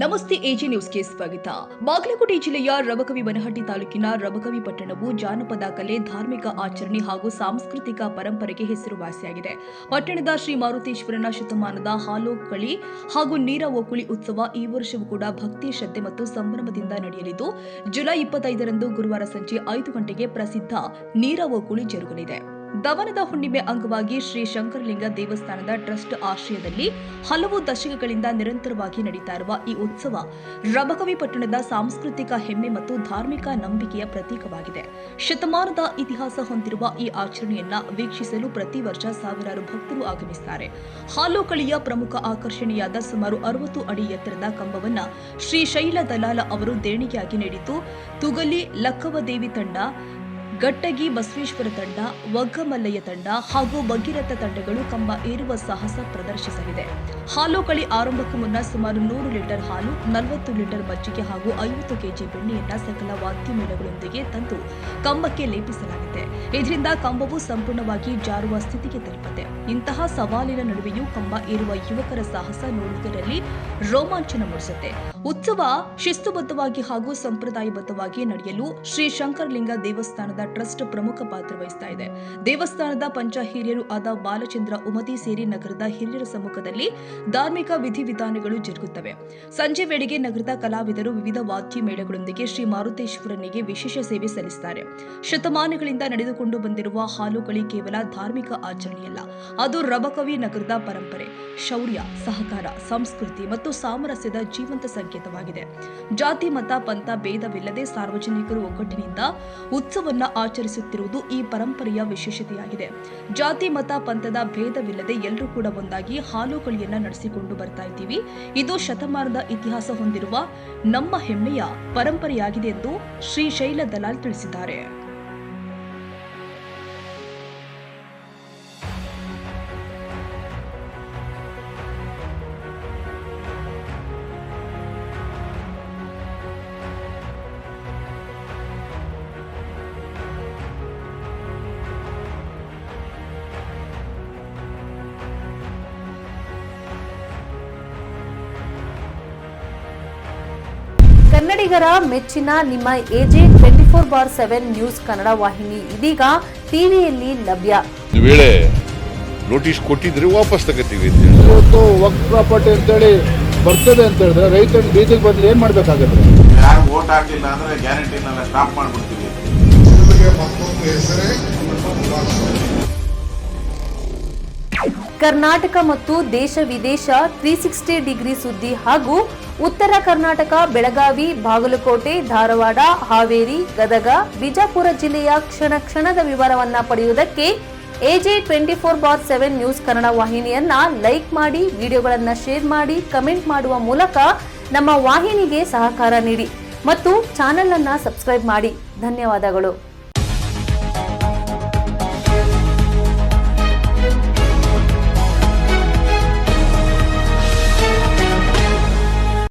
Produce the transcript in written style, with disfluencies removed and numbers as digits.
ನಮಸ್ತೆ ಎಜಿ ನ್ಯೂಸ್ಗೆ ಸ್ವಾಗತ. ಬಾಗಲಕೋಟೆ ಜಿಲ್ಲೆಯ ರಬಕವಿ ಬನಹಟ್ಟಿ ತಾಲೂಕಿನ ರಬಕವಿ ಪಟ್ಟಣವು ಜಾನಪದ ಕಲೆ, ಧಾರ್ಮಿಕ ಆಚರಣೆ ಹಾಗೂ ಸಾಂಸ್ಕೃತಿಕ ಪರಂಪರೆಗೆ ಹೆಸರುವಾಸಿಯಾಗಿದೆ. ಪಟ್ಟಣದ ಶ್ರೀ ಮಾರುತೇಶ್ವರನ ಶತಮಾನದ ಹಾಲೋಕಳಿ ಹಾಗೂ ನೀರ ಓಕುಳಿ ಉತ್ಸವ ಈ ವರ್ಷವೂ ಕೂಡ ಭಕ್ತಿ, ಶ್ರದ್ಧೆ ಮತ್ತು ಸಂಭ್ರಮದಿಂದ ನಡೆಯಲಿದ್ದು, ಜುಲೈ 25ರಂದು ಗುರುವಾರ ಸಂಜೆ 5 ಗಂಟೆಗೆ ಪ್ರಸಿದ್ಧ ನೀರ ಓಕುಳಿ ಜರುಗಲಿದೆ. ದವನದ ಹುಣ್ಣಿಮೆ ಅಂಗವಾಗಿ ಶ್ರೀ ಶಂಕರಲಿಂಗ ದೇವಸ್ಥಾನದ ಟ್ರಸ್ಟ್ ಆಶ್ರಯದಲ್ಲಿ ಹಲವು ದಶಕಗಳಿಂದ ನಿರಂತರವಾಗಿ ನಡೀತಾ ಇರುವ ಈ ಉತ್ಸವ ರಬಕವಿ ಪಟ್ಟಣದ ಸಾಂಸ್ಕೃತಿಕ ಹೆಮ್ಮೆ ಮತ್ತು ಧಾರ್ಮಿಕ ನಂಬಿಕೆಯ ಪ್ರತೀಕವಾಗಿದೆ. ಶತಮಾನದ ಇತಿಹಾಸ ಹೊಂದಿರುವ ಈ ಆಚರಣೆಯನ್ನ ವೀಕ್ಷಿಸಲು ಪ್ರತಿ ವರ್ಷ ಸಾವಿರಾರು ಭಕ್ತರು ಆಗಮಿಸುತ್ತಾರೆ. ಹಾಲೋಕಳಿಯ ಪ್ರಮುಖ ಆಕರ್ಷಣೆಯಾದ ಸುಮಾರು 60 ಅಡಿ ಎತ್ತರದ ಕಂಬವನ್ನ ಶ್ರೀ ಶೈಲ ದಲಾಲ ಅವರು ದೇಣಿಗೆಯಾಗಿ ನೀಡಿದ್ದು, ತುಗಲಿ ಲಕ್ಕವದೇವಿ ತಂಡ, ಗಟ್ಟಗಿ ಬಸವೇಶ್ವರ ತಂಡ, ವಗ್ಗಮಲ್ಲಯ್ಯ ತಂಡ ಹಾಗೂ ಭಗೀರಥ ತಂಡಗಳು ಕಂಬ ಏರುವ ಸಾಹಸ ಪ್ರದರ್ಶಿಸಲಿದೆ. ಹಾಲೋಕಳಿ ಆರಂಭಕ್ಕೂ ಮುನ್ನ ಸುಮಾರು 100 ಲೀಟರ್ ಹಾಲು, 40 ಲೀಟರ್ ಮಜ್ಜಿಗೆ ಹಾಗೂ 50 ಕೆಜಿ ಬೆಣ್ಣೆಯನ್ನ ಸಕಲ ವಾದ್ಯ ಮೇಳಗಳೊಂದಿಗೆ ತಂದು ಕಂಬಕ್ಕೆ ಲೇಪಿಸಲಾಗಿದೆ. ಇದರಿಂದ ಕಂಬವು ಸಂಪೂರ್ಣವಾಗಿ ಜಾರುವ ಸ್ಥಿತಿಗೆ ತಲುಪುತ್ತೆ. ಇಂತಹ ಸವಾಲಿನ ನಡುವೆಯೂ ಕಂಬ ಏರುವ ಯುವಕರ ಸಾಹಸ ನೋಡುಗರಲ್ಲಿ ರೋಮಾಂಚನ ಮೂಡಿಸುತ್ತೆ. ಉತ್ಸವ ಶಿಸ್ತುಬದ್ಧವಾಗಿ ಹಾಗೂ ಸಂಪ್ರದಾಯಬದ್ಧವಾಗಿ ನಡೆಯಲು ಶ್ರೀ ಶಂಕರಲಿಂಗ ದೇವಸ್ಥಾನದ ಟ್ರಸ್ಟ್ ಪ್ರಮುಖ ಪಾತ್ರ ವಹಿಸ್ತಾ ಇದೆ. ದೇವಸ್ಥಾನದ ಪಂಚ ಹಿರಿಯರು ಆದ ಬಾಲಚಂದ್ರ ಉಮತಿ ಸೇರಿ ನಗರದ ಹಿರಿಯರ ಸಮ್ಮುಖದಲ್ಲಿ ಧಾರ್ಮಿಕ ವಿಧಿವಿಧಾನಗಳು ಜರುಗುತ್ತವೆ. ಸಂಜೆ ವೇಳೆಗೆ ನಗರದ ಕಲಾವಿದರು ವಿವಿಧ ವಾದ್ಯ ಮೇಳಗಳೊಂದಿಗೆ ಶ್ರೀ ಮಾರುತೇಶ್ವರನಿಗೆ ವಿಶೇಷ ಸೇವೆ ಸಲ್ಲಿಸುತ್ತಾರೆ. ಶತಮಾನಗಳಿಂದ ನಡೆದುಕೊಂಡು ಬಂದಿರುವ ಹಾಲೋಕಳಿ ಕೇವಲ ಧಾರ್ಮಿಕ ಆಚರಣೆಯಲ್ಲ, ಅದು ರಬಕವಿ ನಗರದ ಪರಂಪರೆ, ಶೌರ್ಯ, ಸಹಕಾರ, ಸಂಸ್ಕೃತಿ ಮತ್ತು ಸಾಮರಸ್ಯದ ಜೀವಂತ ಸಂಕೇತವಾಗಿದೆ. ಜಾತಿ, ಮತ, ಪಂಥ ಭೇದವಿಲ್ಲದೆ ಸಾರ್ವಜನಿಕರು ಒಗ್ಗಟ್ಟಿನಿಂದ ಉತ್ಸವವನ್ನು ಆಚರಿಸುತ್ತಿರುವುದು ಈ ಪರಂಪರೆಯ ವಿಶೇಷತೆಯಾಗಿದೆ. ಜಾತಿ, ಮತ, ಪಂಥದ ಭೇದವಿಲ್ಲದೆ ಎಲ್ಲರೂ ಕೂಡ ಒಂದಾಗಿ ಹಾಲೋಕಳಿಯನ್ನ ನಡೆಸಿಕೊಂಡು ಬರ್ತಾ ಇದ್ದೀವಿ. ಇದು ಶತಮಾನದ ಇತಿಹಾಸ ಹೊಂದಿರುವ ನಮ್ಮ ಹೆಮ್ಮೆಯ ಪರಂಪರೆಯಾಗಿದೆ ಎಂದು ಶ್ರೀ ಶೈಲ ದಲಾಲ್ ತಿಳಿಸಿದ್ದಾರೆ. ಕನ್ನಡಿಗರ ಮೆಚ್ಚಿನ ನಿಮ್ಮ ಎಜೆ 24/7 ನ್ಯೂಸ್ ಕನ್ನಡ ವಾಹಿನಿ ಇದೀಗ ಟಿವಿಯಲ್ಲಿ ಲಭ್ಯ. ವೇಳೆ ನೋಟಿಸ್ ಕೊಟ್ಟಿದ್ರೆ ವಾಪಸ್ ತಗೋತೀವಿ. ಇವತ್ತು ವಕ್ಫ್ ಪ್ರಾಪರ್ಟಿ ಅಂತೇಳಿ ಬರ್ತದೆ ಅಂತ ಹೇಳಿದ್ರೆ ರೈತರು ಬೀದಿಗೆ ಬಂದ್ರೆ ಏನ್ ಮಾಡ್ಬೇಕಾಗತ್ತೆ? ಯಾರು ವೋಟ್ ಹಾಕಿಲ್ಲ ಅಂದ್ರೆ ಗ್ಯಾರಂಟಿನೆಲ್ಲ ಸ್ಟಾಪ್ ಮಾಡ್ಬಿಡ್ತೀವಿ. ಕರ್ನಾಟಕ ಮತ್ತು ದೇಶ ವಿದೇಶ 360 ಡಿಗ್ರಿ ಸುದ್ದಿ ಹಾಗೂ ಉತ್ತರ ಕರ್ನಾಟಕ, ಬೆಳಗಾವಿ, ಬಾಗಲಕೋಟೆ, ಧಾರವಾಡ, ಹಾವೇರಿ, ಗದಗ, ಬಿಜಾಪುರ ಜಿಲ್ಲೆಯ ಕ್ಷಣ ಕ್ಷಣದ ವಿವರವನ್ನ ಪಡೆಯುವುದಕ್ಕೆ ಎಜೆ 24/7 ನ್ಯೂಸ್ ಕನ್ನಡ ವಾಹಿನಿಯನ್ನ ಲೈಕ್ ಮಾಡಿ, ವಿಡಿಯೋಗಳನ್ನ ಶೇರ್ ಮಾಡಿ, ಕಮೆಂಟ್ ಮಾಡುವ ಮೂಲಕ ನಮ್ಮ ವಾಹಿನಿಗೆ ಸಹಕಾರ ನೀಡಿ ಮತ್ತು ಚಾನೆಲ್ ಅನ್ನ ಸಬ್ಸ್ಕ್ರೈಬ್ ಮಾಡಿ. ಧನ್ಯವಾದಗಳು.